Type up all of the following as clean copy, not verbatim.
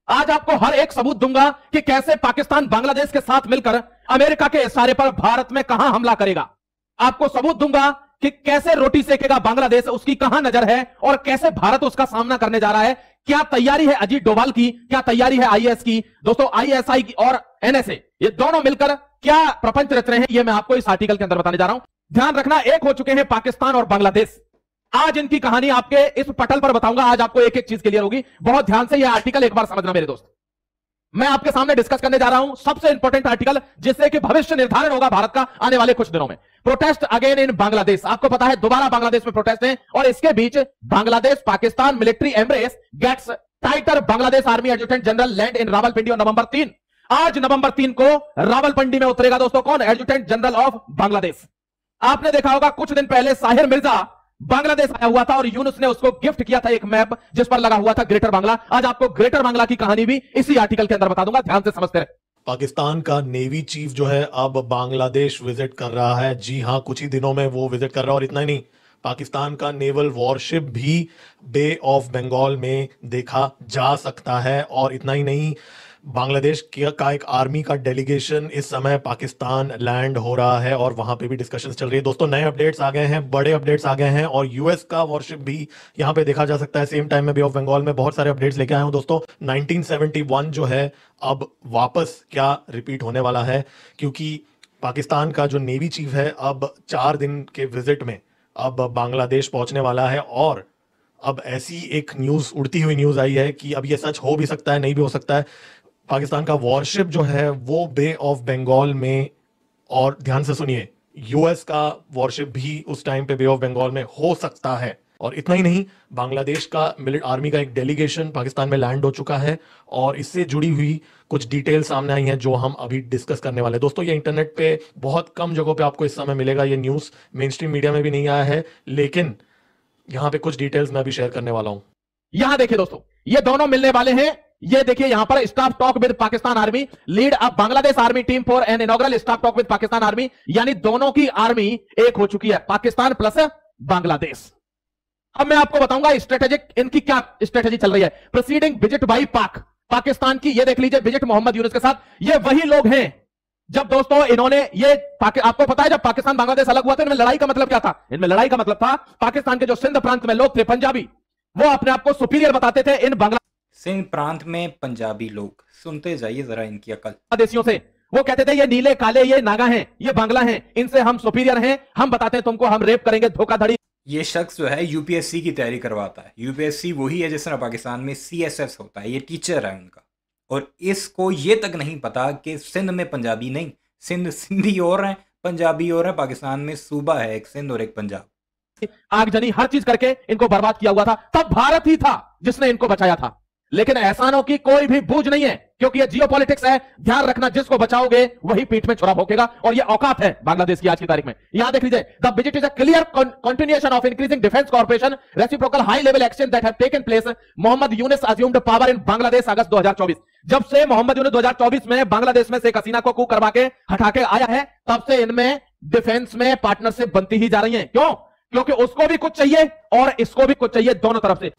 आज आपको हर एक सबूत दूंगा कि कैसे पाकिस्तान बांग्लादेश के साथ मिलकर अमेरिका के इशारे पर भारत में कहां हमला करेगा। आपको सबूत दूंगा कि कैसे रोटी सेकेगा बांग्लादेश, उसकी कहां नजर है और कैसे भारत उसका सामना करने जा रहा है। क्या तैयारी है अजीत डोभाल की, क्या तैयारी है आईएएस की। दोस्तों आईएसआई की और एनएसए ये दोनों मिलकर क्या प्रपंच रच रहे हैं, ये मैं आपको इस आर्टिकल के अंदर बताने जा रहा हूं। ध्यान रखना, एक हो चुके हैं पाकिस्तान और बांग्लादेश। आज इनकी कहानी आपके इस पटल पर बताऊंगा। आज आपको एक एक चीज क्लियर होगी। बहुत ध्यान से यह आर्टिकल एक बार समझना मेरे दोस्त। मैं आपके सामने डिस्कस करने जा रहा हूं सबसे इंपॉर्टेंट आर्टिकल, जिससे कि भविष्य निर्धारण होगा भारत का आने वाले कुछ दिनों में। Protest again in Bangladesh. आपको पता है दोबारा बांग्लादेश में प्रोटेस्ट है और इसके बीच Bangladesh Pakistan military embrace gets tighter. Bangladesh army adjutant general land in Rawalpindi और नवंबर 3। आज नवंबर 3 को रावलपिंडी में उतरेगा दोस्तों कौन, एडजुटेंट जनरल ऑफ बांग्लादेश। आपने देखा होगा कुछ दिन पहले साहिर मिर्जा बांग्लादेश आया हुआ था और यूनुस ने उसको गिफ्ट किया था एक मैप जिस पर लगा हुआ था ग्रेटर बांग्ला। आज आपको ग्रेटर बांग्ला की कहानी भी इसी आर्टिकल के अंदर बता दूंगा, ध्यान से समझते रहे। पाकिस्तान का नेवी चीफ जो है अब बांग्लादेश विजिट कर रहा है। जी हां, कुछ ही दिनों में वो विजिट कर रहा है। और इतना ही नहीं, पाकिस्तान का नेवल वॉरशिप भी बे ऑफ बंगाल में देखा जा सकता है। और इतना ही नहीं, बांग्लादेश का एक आर्मी का डेलीगेशन इस समय पाकिस्तान लैंड हो रहा है और वहां पे भी डिस्कशंस चल रही है। दोस्तों नए अपडेट्स आ गए हैं, बड़े अपडेट्स आ गए हैं और यूएस का वॉरशिप भी यहां पे देखा जा सकता है। सेम टाइम में बे ऑफ बंगाल में बहुत सारे अपडेट्स लेके आया हूं दोस्तों। 1971 जो है अब वापस क्या रिपीट होने वाला है, क्योंकि पाकिस्तान का जो नेवी चीफ है अब 4 दिन के विजिट में अब बांग्लादेश पहुंचने वाला है। और अब ऐसी एक न्यूज, उड़ती हुई न्यूज आई है कि अब ये सच हो भी सकता है, नहीं भी हो सकता है। पाकिस्तान का वॉरशिप जो है वो बे ऑफ बंगाल में, और ध्यान से सुनिए, यूएस का वॉरशिप भी उस टाइम पे बे ऑफ बंगाल में हो सकता है। और इतना ही नहीं, बांग्लादेश का आर्मी का एक डेलीगेशन पाकिस्तान में लैंड हो चुका है और इससे जुड़ी हुई कुछ डिटेल सामने आई हैं जो हम अभी डिस्कस करने वाले हैं। दोस्तों ये इंटरनेट पे बहुत कम जगहों पे आपको इस समय मिलेगा, ये न्यूज मेन स्ट्रीम मीडिया में भी नहीं आया है, लेकिन यहाँ पे कुछ डिटेल्स मैं भी शेयर करने वाला हूं। यहां देखिए दोस्तों, ये दोनों मिलने वाले हैं। ये देखिए यहां पर staff talk with Pakistan army, lead up Bangladesh army team for an inaugural staff talk with Pakistan army. यानी दोनों की आर्मी एक हो चुकी है, पाकिस्तान प्लस बांग्लादेश। अब मैं आपको बताऊंगा स्ट्रेटेजिक इनकी क्या स्ट्रेटेजी चल रही है। प्रोसीडिंग विजिट बाई पाकिस्तान की, ये देख लीजिए विजिट मोहम्मद यूनुस के साथ। ये वही लोग हैं जब दोस्तों इन्होंने ये आपको पता है जब पाकिस्तान बांग्लादेश अलग हुआ था, इनमें लड़ाई का मतलब क्या था। इनमें लड़ाई का मतलब था पाकिस्तान के जो सिंध प्रांत में लोग थे पंजाबी, वो अपने आप को सुपीरियर बताते थे इन सिंध प्रांत में पंजाबी लोग। सुनते जाइए जरा इनकी अकल। बांग्लादेशियों से। वो कहते थे ये नीले काले, ये नागा हैं, ये बांग्ला हैं, इनसे हम सुपीरियर हैं, हम बताते हैं तुमको, हम रेप करेंगे, धोखाधड़ी। ये शख्स जो है यूपीएससी की तैयारी करवाता है। यूपीएससी वही है जिस तरह पाकिस्तान में सीएसएस होता है, ये टीचर है उनका। और इसको ये तक नहीं पता कि सिंध में पंजाबी नहीं, सिंध सिंधी और हैं, पंजाबी और हैं। पाकिस्तान में सूबा है एक सिंध और एक पंजाब। आगजनी हर चीज करके इनको बर्बाद किया हुआ था। तब भारत ही था जिसने इनको बचाया था। लेकिन एहसानों की कोई भी बूझ नहीं है, क्योंकि ये जियोपॉलिटिक्स है। ध्यान रखना, जिसको बचाओगे वही पीठ में छुरा भोंकेगा, और ये औकात है बांग्लादेश की आज की तारीख में। यहां देख लीजिए, the visit is a clear continuation of increasing defence cooperation reciprocal high level exchange that have taken place. Mohammad Yunus assumed power in Bangladesh August 2024। जब से मोहम्मद यूनुस 2024 में बांग्लादेश में शेख हसीना को कू करवा के हटा के आया है, तब से इनमें डिफेंस में पार्टनरशिप बनती ही जा रही है। क्यों? क्योंकि उसको भी कुछ चाहिए और इसको भी कुछ चाहिए, दोनों तरफ से।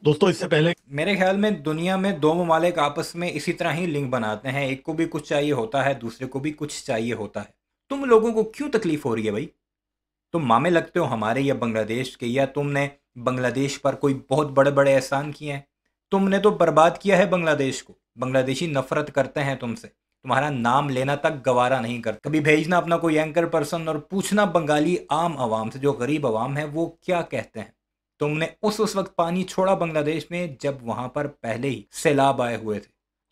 दोस्तों इससे पहले मेरे ख्याल में दुनिया में दो ममालिक आपस में इसी तरह ही लिंक बनाते हैं। एक को भी कुछ चाहिए होता है, दूसरे को भी कुछ चाहिए होता है। तुम लोगों को क्यों तकलीफ हो रही है भाई? तुम मामे लगते हो हमारे या बांग्लादेश के, या तुमने बांग्लादेश पर कोई बहुत बड़े बड़े एहसान किए हैं? तुमने तो बर्बाद किया है बांग्लादेश को। बांग्लादेशी नफरत करते हैं तुमसे, तुम्हारा नाम लेना तक गवारा नहीं करते। कभी भेजना अपना कोई एंकर पर्सन और पूछना बंगाली आम आवाम से, जो गरीब आवाम है, वो क्या कहते हैं। तुमने उस वक्त पानी छोड़ा बांग्लादेश में जब वहां पर पहले ही सैलाब आए हुए थे।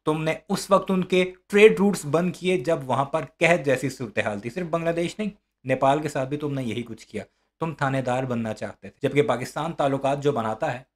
तुमने उस वक्त उनके ट्रेड रूट्स बंद किए जब वहां पर कहत जैसी सूरत हाल थी। सिर्फ बांग्लादेश नहीं, नेपाल के साथ भी तुमने यही कुछ किया। तुम थानेदार बनना चाहते थे, जबकि पाकिस्तान ताल्लुकात जो बनाता है,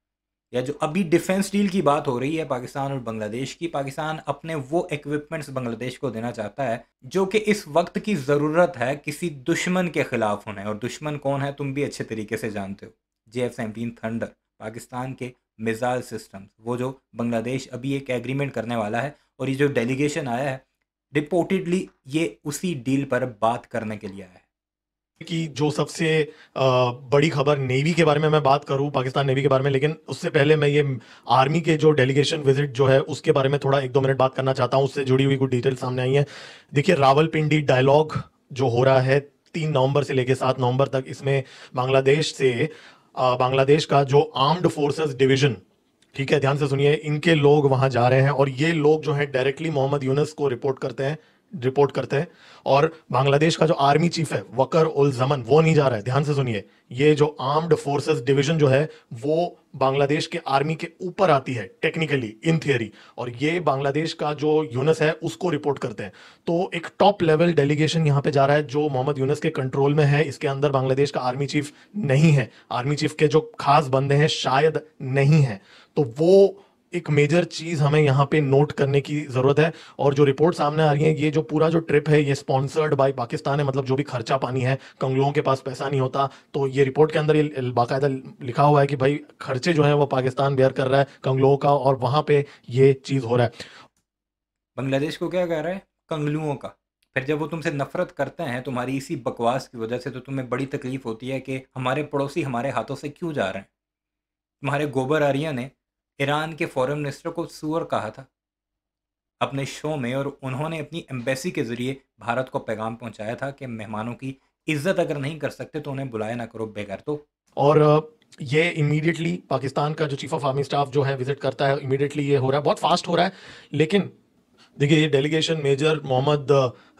या जो अभी डिफेंस डील की बात हो रही है पाकिस्तान और बांग्लादेश की, पाकिस्तान अपने वो इक्विपमेंट्स बांग्लादेश को देना चाहता है जो कि इस वक्त की ज़रूरत है किसी दुश्मन के खिलाफ होना है। और दुश्मन कौन है तुम भी अच्छे तरीके से जानते हो। JF-17 थंडर, पाकिस्तान के मिसाइल सिस्टम्स, वो जो बांग्लादेश अभी एक एग्रीमेंट करने वाला है। और ये जो डेलीगेशन आया है, रिपोर्टेडली ये उसी डील पर बात करने के लिए आया है। कि जो सबसे बड़ी खबर नेवी के बारे में मैं बात करूं, पाकिस्तान नेवी के बारे में, लेकिन उससे पहले मैं ये आर्मी के जो डेलीगेशन विजिट जो है उसके बारे में थोड़ा 1-2 मिनट बात करना चाहता हूं। उससे जुड़ी हुई कुछ डिटेल सामने आई है। देखिए, रावलपिंडी डायलॉग जो हो रहा है 3 नवंबर से लेकर 7 नवंबर तक, इसमें बांग्लादेश का जो आर्म्ड फोर्सेस डिवीजन, ठीक है, ध्यान से सुनिए, इनके लोग वहां जा रहे हैं और ये लोग जो है डायरेक्टली मोहम्मद यूनुस को रिपोर्ट करते हैं। और बांग्लादेश का जो आर्मी चीफ है वकर उल जमन, वो नहीं जा रहा है। ध्यान से सुनिए, ये जो आर्म्ड फोर्सेस डिवीजन जो है वो बांग्लादेश के आर्मी के ऊपर आती है टेक्निकली, इन थियरी, और ये बांग्लादेश का जो यूनुस है उसको रिपोर्ट करते हैं। तो एक टॉप लेवल डेलीगेशन यहां पे जा रहा है जो मोहम्मद यूनुस के कंट्रोल में है। इसके अंदर बांग्लादेश का आर्मी चीफ नहीं है, आर्मी चीफ के जो खास बंदे हैं शायद नहीं है। तो वो एक मेजर चीज हमें यहाँ पे नोट करने की जरूरत है। और जो रिपोर्ट सामने आ रही है, ये जो पूरा जो ट्रिप है ये स्पॉन्सर्ड बाय पाकिस्तान है, मतलब जो भी खर्चा पानी है, कंगलुओं के पास पैसा नहीं होता, तो ये रिपोर्ट के अंदर ये बाकायदा लिखा हुआ है कि भाई खर्चे जो है वो पाकिस्तान बेयर कर रहा है कंगलुओं का, और वहां पे ये चीज हो रहा है। बांग्लादेश को क्या कह रहा है? कंगलुओं का। फिर जब वो तुमसे नफरत करते हैं तुम्हारी इसी बकवास की वजह से, तो तुम्हें बड़ी तकलीफ होती है कि हमारे पड़ोसी हमारे हाथों से क्यों जा रहे हैं। तुम्हारे गोबर आर्या ने ईरान के फॉरेन मिनिस्टर को सुअर कहा था अपने शो में, और उन्होंने अपनी एम्बेसी के जरिए भारत को पैगाम पहुंचाया था कि मेहमानों की इज्जत अगर नहीं कर सकते तो उन्हें बुलाया ना करो बेगर। तो और ये इमीडिएटली पाकिस्तान का जो चीफ ऑफ आर्मी स्टाफ जो है विजिट करता है, इमीडिएटली ये हो रहा है, बहुत फास्ट हो रहा है। लेकिन देखिए, ये delegation major Mohammad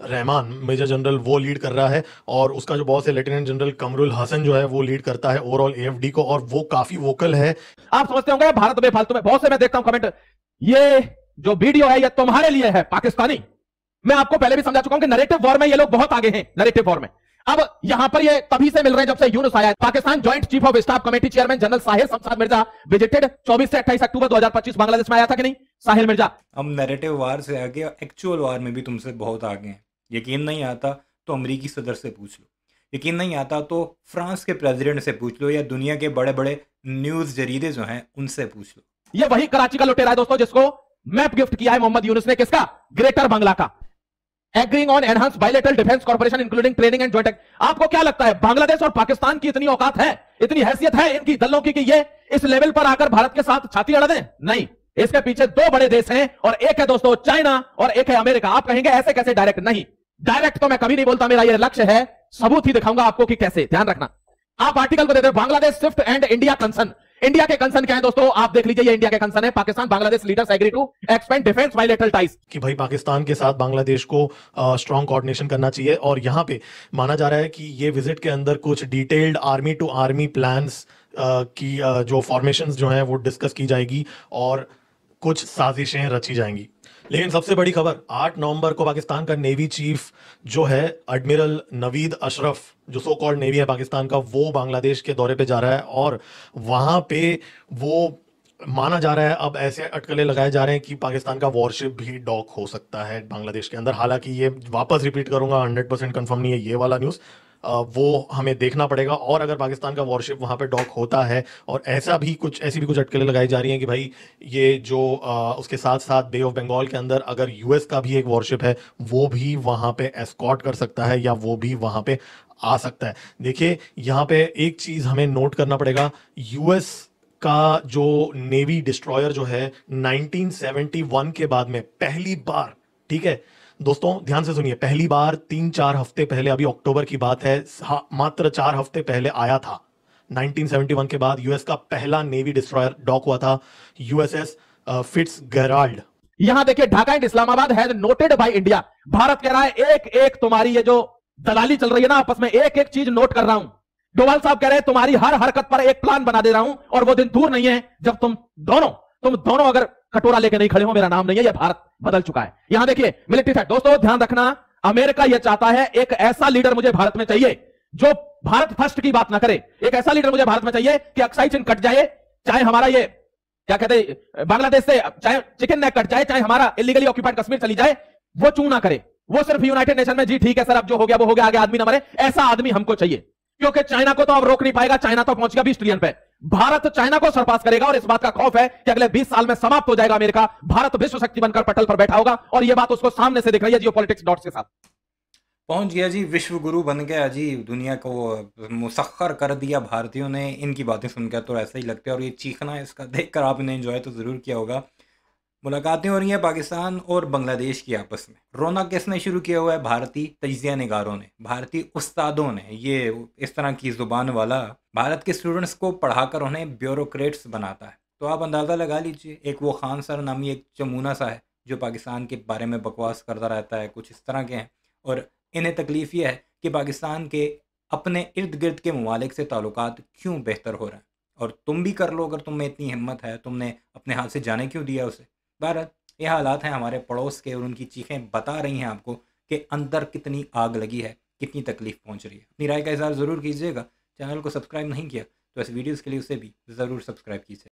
Rahman, major general, वो लीड कर रहा है, और उसका जो बॉस है लेफ्टिनेंट जनरल कमरुल हसन जो है वो लीड करता है ओवरऑल एएफडी को, और वो काफी वोकल है। आप समझते होंगे भारत में फालतू में बहुत से मैं देखता हूं कमेंट, ये जो वीडियो है ये तुम्हारे लिए है पाकिस्तानी। मैं आपको पहले भी समझा चुका हूं कि नैरेटिव वॉर में ये लोग बहुत आगे हैं, नैरेटिव वॉर में। अब यहां पर ये तभी से मिल रहे हैं जब से यूनुस आया है। Pakistan joint chief of staff committee chairman general Sahil Shamshad Mirza visited 24 से 28 अक्टूबर 2025 बांग्लादेश में आया था कि नहीं साहिल मिर्जा? हम नैरेटिव वार से आगे एक्चुअल वार में भी तुमसे बहुत आगे हैं। यकीन नहीं आता तो अमेरिकी सदर से पूछ लो, यकीन नहीं आता तो फ्रांस के प्रेसिडेंट से पूछ लो, या दुनिया के बड़े बड़े न्यूज जरीदे जो हैं उनसे पूछ लो। ये वही कराची का लुटेरा है दोस्तों जिसको मैप गिफ्ट किया है मोहम्मद यूनुस ने, किसका? ग्रेटर बांग्ला का। Agreeing on enhance bilateral defence corporation including training and joint. आपको क्या लगता है बांग्लादेश और पाकिस्तान की इतनी औकात है, इतनी हैसियत है इनकी दलों की कि ये इस लेवल पर आकर भारत के साथ छाती अड़ा दें? नहीं, इसके पीछे 2 बड़े देश हैं, और एक है दोस्तों चाइना और एक है अमेरिका। आप कहेंगे ऐसे कैसे डायरेक्ट? नहीं, डायरेक्ट तो मैं कभी नहीं बोलता, मेरा ये लक्ष्य है, सबूत ही दिखाऊंगा आपको कि कैसे। ध्यान रखना, आप आर्टिकल को देते हैं Bangladesh Swift and India concern. India के कंसर्न क्या है दोस्तों? आप देख लीजिए, ये इंडिया के कंसर्न है। Pakistan Bangladesh leaders agree to expand defence bilateral ties, कि भाई पाकिस्तान के साथ बांग्लादेश को स्ट्रॉन्ग कोऑर्डिनेशन करना चाहिए। और यहाँ पे माना जा रहा है कि ये विजिट के अंदर कुछ detailed army to army plans की जो फॉर्मेशंस जो हैं वो डिस्कस की जाएगी और कुछ साजिशें रची जाएंगी। लेकिन सबसे बड़ी खबर, 8 नवंबर को पाकिस्तान का नेवी चीफ जो है एडमिरल नवीद अशरफ, जो सो कॉल्ड नेवी है पाकिस्तान का, वो बांग्लादेश के दौरे पे जा रहा है। और वहां पे वो माना जा रहा है, अब ऐसे अटकलें लगाए जा रहे हैं कि पाकिस्तान का वॉरशिप भी डॉक हो सकता है बांग्लादेश के अंदर। हालांकि ये वापस रिपीट करूंगा, 100% कंफर्म नहीं है ये वाला न्यूज़, वो हमें देखना पड़ेगा। और अगर पाकिस्तान का वॉरशिप वहां पे डॉक होता है, और ऐसी भी कुछ अटकलें लगाई जा रही हैं कि भाई ये जो उसके साथ साथ बे ऑफ बंगाल के अंदर अगर यूएस का भी एक वॉरशिप है वो भी वहां पे एस्कॉर्ट कर सकता है, या वो भी वहां पे आ सकता है। देखिए, यहाँ पे एक चीज हमें नोट करना पड़ेगा, यूएस का जो नेवी डिस्ट्रॉयर जो है 1971 के बाद में पहली बार, ठीक है दोस्तों ध्यान से सुनिए, पहली बार 3-4 हफ्ते पहले, अभी अक्टूबर की बात है, मात्र 4 हफ्ते पहले आया था। 1971 के बाद यूएस का पहला नेवी डिस्ट्रॉयर डॉक हुआ था, यूएसएस फिट्जगेराल्ड। यहां देखिए, Dhaka and Islamabad has noted by India. Bharat कह रहा है एक एक तुम्हारी ये जो दलाली चल रही है ना आपस में, एक एक चीज नोट कर रहा हूं। डोवाल साहब कह रहे हैं तुम्हारी हर हरकत पर एक प्लान बना दे रहा हूं, और वो दिन दूर नहीं है जब तुम दोनों अगर कटोरा लेके नहीं खड़े हो, मेरा नाम नहीं है, यह भारत बदल चुका है। यहां देखिए मिलिट्री फैक्ट, दोस्तों ध्यान रखना, अमेरिका यह चाहता है एक ऐसा लीडर मुझे भारत में चाहिए जो भारत फर्स्ट की बात ना करे। एक ऐसा लीडर मुझे भारत में चाहिए कि अक्साई चिन्ह कट जाए, चाहे हमारा ये क्या कहते हैं बांग्लादेश से चाहे चिकन नेक कट जाए, चाहे हमारा इलीगली ऑक्यूपाइड कश्मीर चली जाए, वो चू ना करे। वो सिर्फ यूनाइटेड नेशन में जी ठीक है सर अब जो हो गया वो हो गया, आगे आदमी ना मरे, ऐसा आदमी हमको चाहिए। क्योंकि चाइना को तो अब रोक नहीं पाएगा, चाइना तो पहुंच गया 20 ट्रिलियन पे। भारत चाइना को सरपास करेगा, और इस बात का खौफ है कि अगले 20 साल में समाप्त हो जाएगा अमेरिका, भारत विश्व शक्ति बनकर पटल पर बैठा होगा, और यह बात उसको सामने से दिख रही है जियोपॉलिटिक्स डॉट्स के साथ। पहुंच गया जी, विश्व गुरु बन गया जी, दुनिया को मुसख्खर कर दिया भारतीयों ने। इनकी बातें सुनकर तो ऐसा ही लगता है, और ये चीखना इसका देखकर आपने एंजॉय तो ज़रूर किया होगा। मुलाकातें हो रही हैं पाकिस्तान और बांग्लादेश की आपस में। रोना किसने शुरू किया हुआ है? भारतीय तजिया निगारों ने, भारतीय उस्तादों ने। ये इस तरह की ज़ुबान वाला भारत के स्टूडेंट्स को पढ़ाकर उन्हें ब्यूरोक्रेट्स बनाता है। तो आप अंदाज़ा लगा लीजिए, एक वो खान सर नामी एक चमूना सा है जो पाकिस्तान के बारे में बकवास करता रहता है, कुछ इस तरह के हैं। और इन्हें तकलीफ़ ये है कि पाकिस्तान के अपने इर्द गिर्द के ममालिक से ताल्लुकात क्यों बेहतर हो रहे हैं। और तुम भी कर लो, अगर तुम में इतनी हिम्मत है, तुमने अपने हाथ से जाने क्यों दिया उसे। बहरहाल ये हालात हैं हमारे पड़ोस के, और उनकी चीखें बता रही हैं आपको कि अंदर कितनी आग लगी है, कितनी तकलीफ पहुंच रही है। अपनी राय का इज़हार ज़रूर कीजिएगा। चैनल को सब्सक्राइब नहीं किया तो इस वीडियोस के लिए उसे भी ज़रूर सब्सक्राइब कीजिए।